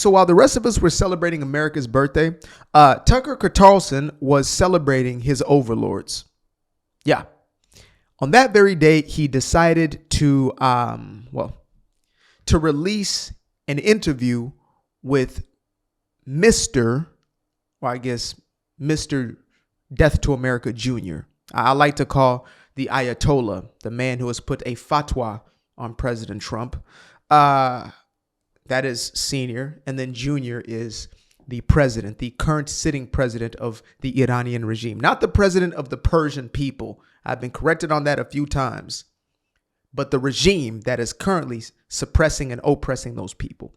So while the rest of us were celebrating America's birthday, Tucker Qatarlson was celebrating his overlords. Yeah. On that very day, he decided to release an interview with Mr. Death to America Jr. I like to call the Ayatollah, the man who has put a fatwa on President Trump. That is senior. And then junior is the president, the current sitting president of the Iranian regime, not the president of the Persian people. I've been corrected on that a few times, but the regime that is currently suppressing and oppressing those people.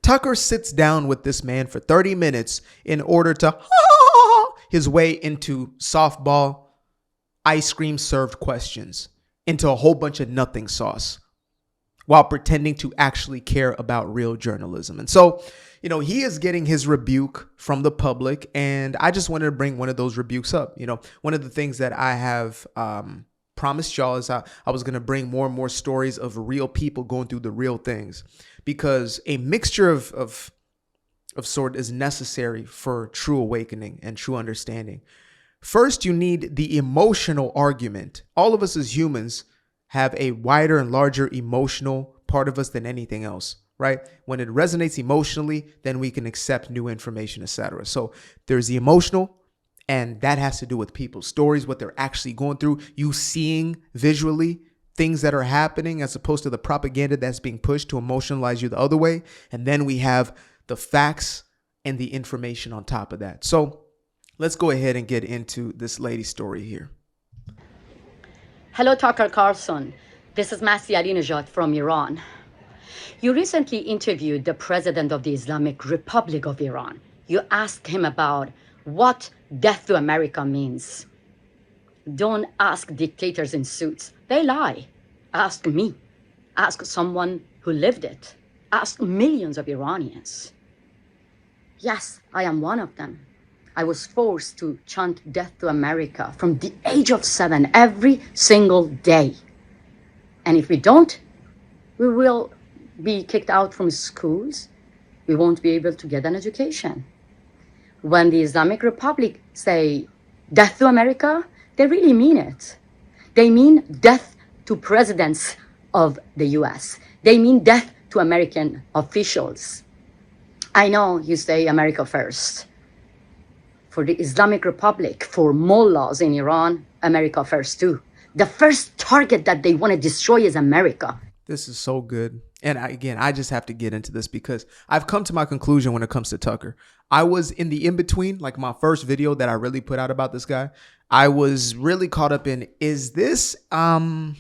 Tucker sits down with this man for 30 minutes in order to his way into softball, ice cream served questions, into a whole bunch of nothing sauce, while pretending to actually care about real journalism. And so, he is getting his rebuke from the public. And I just wanted to bring one of those rebukes up. One of the things that I have promised y'all is I was going to bring more and more stories of real people going through the real things, because a mixture of sort is necessary for true awakening and true understanding. First, you need the emotional argument. All of us as humans have a wider and larger emotional part of us than anything else, right? When it resonates emotionally, then we can accept new information, etc. So there's the emotional, and that has to do with people's stories, what they're actually going through, you seeing visually things that are happening as opposed to the propaganda that's being pushed to emotionalize you the other way. And then we have the facts and the information on top of that. So let's go ahead and get into this lady's story here. Hello, Qatarlson. This is Ahmadinejad from Iran. You recently interviewed the president of the Islamic Republic of Iran. You asked him about what death to America means. Don't ask dictators in suits. They lie. Ask me. Ask someone who lived it. Ask millions of Iranians. Yes, I am one of them. I was forced to chant death to America from the age of 7 every single day. And if we don't, we will be kicked out from schools. We won't be able to get an education. When the Islamic Republic say death to America, they really mean it. They mean death to presidents of the US. They mean death to American officials. I know you say America first. For the Islamic Republic, for mullahs in Iran, America first too. The first target that they want to destroy is America. This is so good. And I just have to get into this because I've come to my conclusion when it comes to Tucker. I was in the in-between, like my first video that I really put out about this guy. I was really caught up in, is this all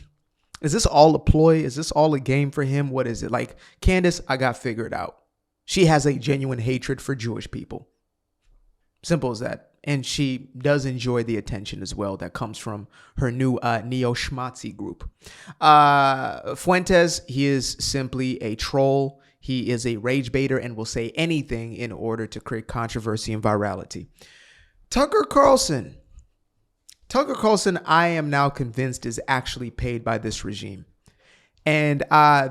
a ploy? Is this all a game for him? What is it? Like Candace, I got figured out. She has a genuine hatred for Jewish people. Simple as that. And she does enjoy the attention as well that comes from her new neo-schmatzi group. Fuentes, he is simply a troll. He is a rage baiter and will say anything in order to create controversy and virality. Tucker Carlson, I am now convinced is actually paid by this regime. And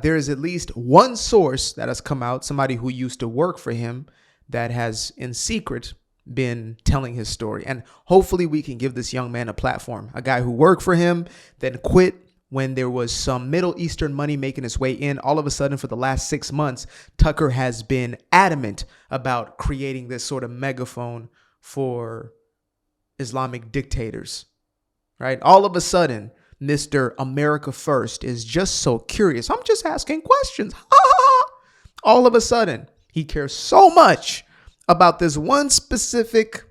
there is at least one source that has come out, somebody who used to work for him that has in secret been telling his story. And hopefully we can give this young man a platform. A guy who worked for him, then quit when there was some Middle Eastern money making its way in. All of a sudden, for the last 6 months, Tucker has been adamant about creating this sort of megaphone for Islamic dictators, right? All of a sudden, Mr. America First is just so curious. I'm just asking questions. All of a sudden, he cares so much about this one specific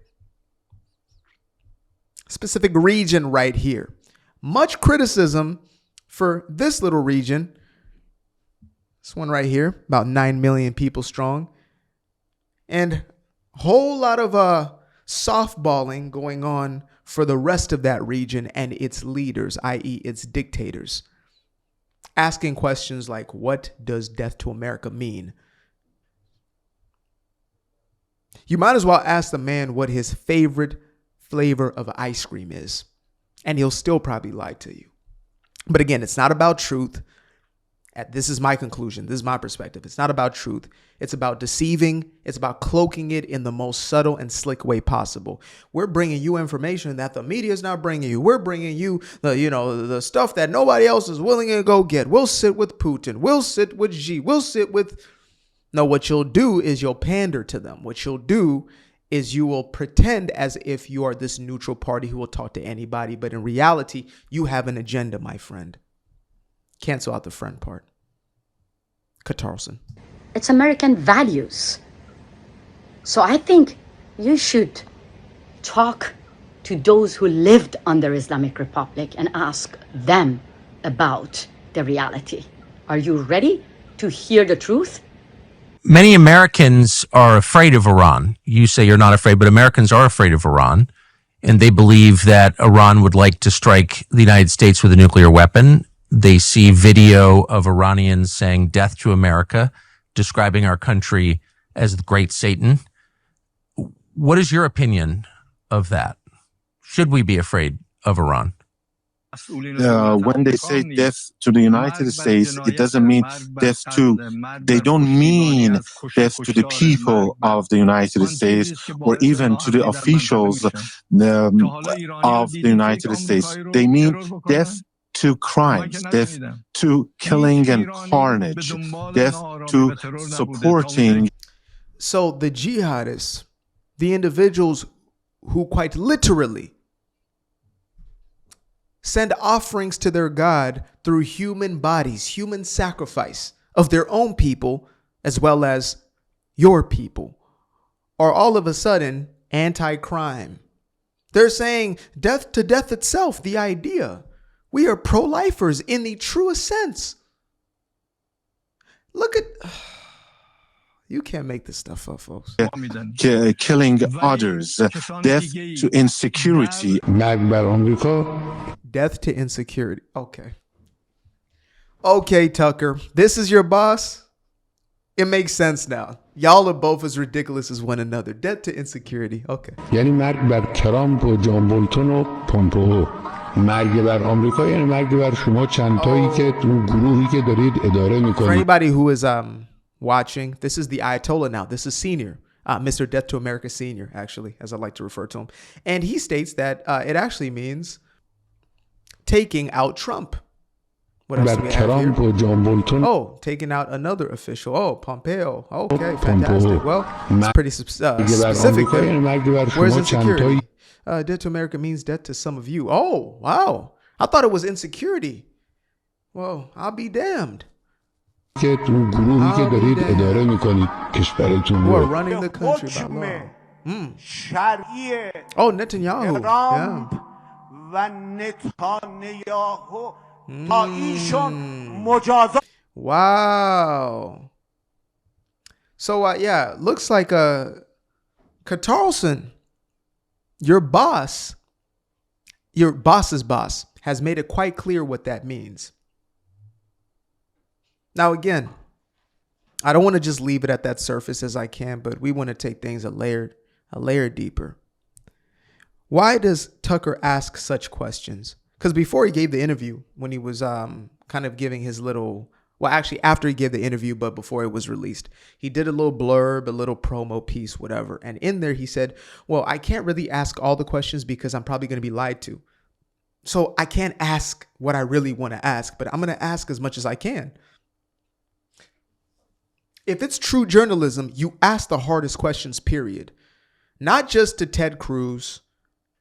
region right here. Much criticism for this little region. This one right here, about 9 million people strong. And a whole lot of softballing going on for the rest of that region and its leaders, i.e. its dictators. Asking questions like, what does death to America mean? You might as well ask the man what his favorite flavor of ice cream is, and he'll still probably lie to you. But again, it's not about truth. This is my conclusion. This is my perspective. It's not about truth. It's about deceiving. It's about cloaking it in the most subtle and slick way possible. We're bringing you information that the media is not bringing you. We're bringing you the stuff that nobody else is willing to go get. We'll sit with Putin. We'll sit with Xi. We'll sit with... No, what you'll do is you'll pander to them. What you'll do is you will pretend as if you are this neutral party who will talk to anybody. But in reality, you have an agenda, my friend. Cancel out the friend part. Qatarlson. It's American values. So I think you should talk to those who lived under Islamic Republic and ask them about the reality. Are you ready to hear the truth? Many Americans are afraid of Iran. You say you're not afraid, but Americans are afraid of Iran. And they believe that Iran would like to strike the United States with a nuclear weapon. They see video of Iranians saying death to America, describing our country as the great Satan. What is your opinion of that? Should we be afraid of Iran? When they say death to the United States, it doesn't mean death to, they don't mean death to the people of the United States or even to the officials of the United States. They mean death to crimes, death to killing and carnage, death to supporting. So the jihadists, the individuals who quite literally send offerings to their God through human bodies, human sacrifice of their own people, as well as your people, are all of a sudden anti-crime. They're saying death to death itself, the idea. We are pro-lifers in the truest sense. Look at... You can't make this stuff up, folks. Killing others, death to insecurity. Death to insecurity. Okay. Okay, Tucker. This is your boss? It makes sense now. Y'all are both as ridiculous as one another. Death to insecurity. Okay. یعنی مرگ بر ترامپ و جان بولتون و پومپئو. مرگ بر آمریکا یعنی مرگ بر شما چند تایی که اون گروهی که دارید اداره میکنید. For anybody who is watching, this is the Ayatollah now. This is senior. Mr. Death to America Senior, actually, as I like to refer to him. And he states that it actually means taking out Trump. What else do we have here? Oh, taking out another official. Oh, Pompeo. Okay, fantastic. Well, it's pretty specific there. Where's insecurity? Death to America means death to some of you. Oh, wow. I thought it was insecurity. Well, I'll be damned. که اون گروهی که دارید اداره میکنید کشورتون رو. We're running the country by law. Oh, Netanyahu. Yeah. Wow. So yeah, looks like Qatarlson, your boss's boss, has made it quite clear what that means. Now, again, I don't want to just leave it at that surface as I can, but we want to take things a layer deeper. Why does Tucker ask such questions? Because before he gave the interview, when he was kind of giving his little, well, actually after he gave the interview, but before it was released, he did a little blurb, a little promo piece, whatever. And in there, he said, well, I can't really ask all the questions because I'm probably going to be lied to. So I can't ask what I really want to ask, but I'm going to ask as much as I can. If it's true journalism, you ask the hardest questions, period. Not just to Ted Cruz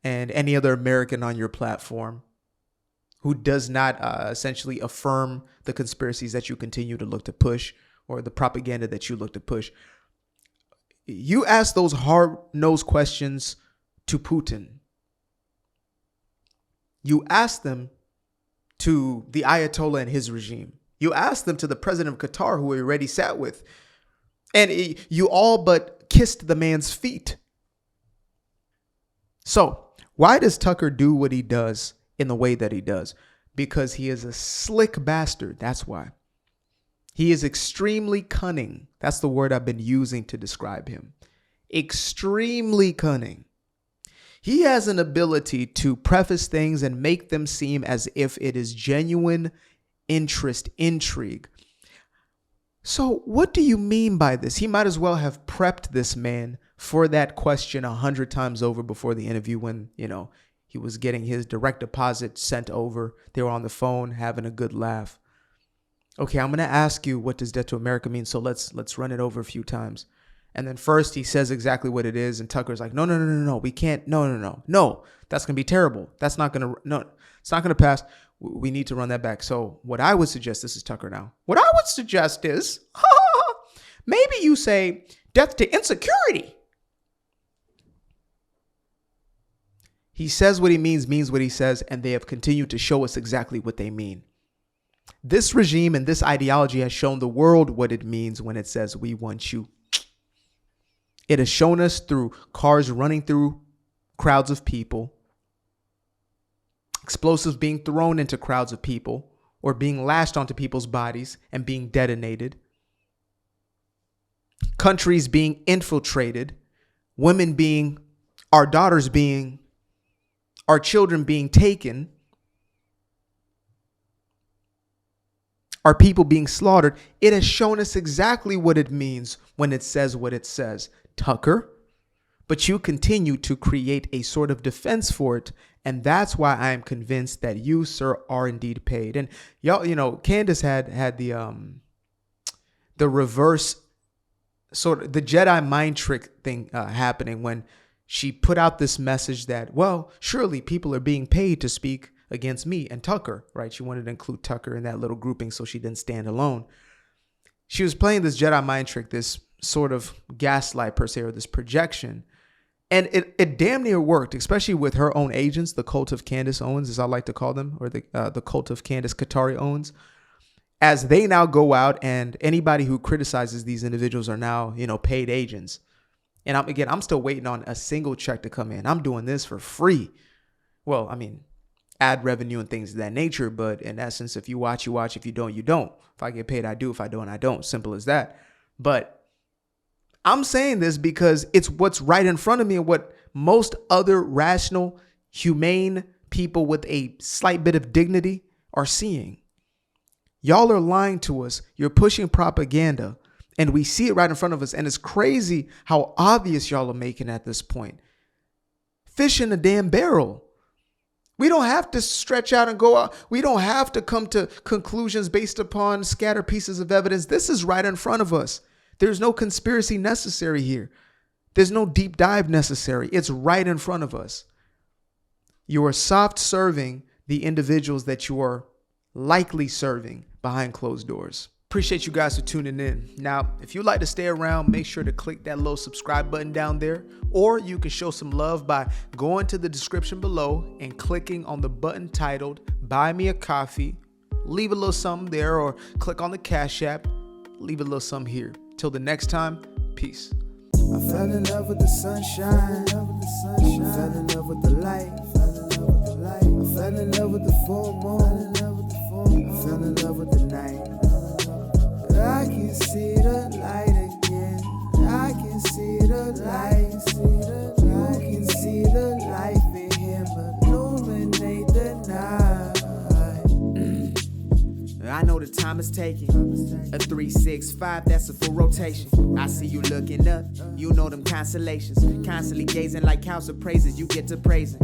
and any other American on your platform who does not essentially affirm the conspiracies that you continue to look to push or the propaganda that you look to push. You ask those hard-nosed questions to Putin. You ask them to the Ayatollah and his regime. You asked them to the president of Qatar, who we already sat with. And you all but kissed the man's feet. So why does Tucker do what he does in the way that he does? Because he is a slick bastard. That's why. He is extremely cunning. That's the word I've been using to describe him. Extremely cunning. He has an ability to preface things and make them seem as if it is genuine interest, intrigue. So what do you mean by this? He might as well have prepped this man for that question 100 times over before the interview when, he was getting his direct deposit sent over. They were on the phone having a good laugh. Okay, I'm going to ask you, what does death to America mean? So let's run it over a few times. And then first he says exactly what it is. And Tucker's like, no, we can't. No, that's going to be terrible. It's not going to pass. We need to run that back. So what I would suggest, this is Tucker now. What I would suggest is maybe you say death to insecurity. He says what he means what he says, and they have continued to show us exactly what they mean. This regime and this ideology has shown the world what it means when it says we want you. It has shown us through cars running through crowds of people, explosives being thrown into crowds of people or being lashed onto people's bodies and being detonated, countries being infiltrated, our daughters being, our children being taken, our people being slaughtered. It has shown us exactly what it means when it says what it says, Tucker. But you continue to create a sort of defense for it. And that's why I am convinced that you, sir, are indeed paid. And y'all, Candace had the reverse sort of the Jedi mind trick thing happening when she put out this message that, well, surely people are being paid to speak against me and Tucker, right? She wanted to include Tucker in that little grouping so she didn't stand alone. She was playing this Jedi mind trick, this sort of gaslight per se, or this projection. And it damn near worked, especially with her own agents, the cult of Candace Owens, as I like to call them, or the cult of Candace Qatari Owens, as they now go out and anybody who criticizes these individuals are now, paid agents. And I'm still waiting on a single check to come in. I'm doing this for free. Well, I mean, ad revenue and things of that nature. But in essence, if you watch, you watch. If you don't, you don't. If I get paid, I do. If I don't, I don't. Simple as that. But I'm saying this because it's what's right in front of me and what most other rational, humane people with a slight bit of dignity are seeing. Y'all are lying to us. You're pushing propaganda. And we see it right in front of us. And it's crazy how obvious y'all are making at this point. Fish in a damn barrel. We don't have to stretch out and go out. We don't have to come to conclusions based upon scattered pieces of evidence. This is right in front of us. There's no conspiracy necessary here. There's no deep dive necessary. It's right in front of us. You are soft serving the individuals that you are likely serving behind closed doors. Appreciate you guys for tuning in. Now, if you'd like to stay around, make sure to click that little subscribe button down there, or you can show some love by going to the description below and clicking on the button titled Buy Me a Coffee. Leave a little something there, or click on the Cash App. Leave a little something here. Till the next time, peace. I fell in love with the sunshine. I fell in love with the light. I fell in love with the full moon. I fell in love with the night. I can see the light again. I can see the light. You can see the life in him illuminate the night. I know the time is taking. A 3-6-5, that's a full rotation. I see you looking up, you know them constellations. Constantly gazing like house of praises, you get to praising.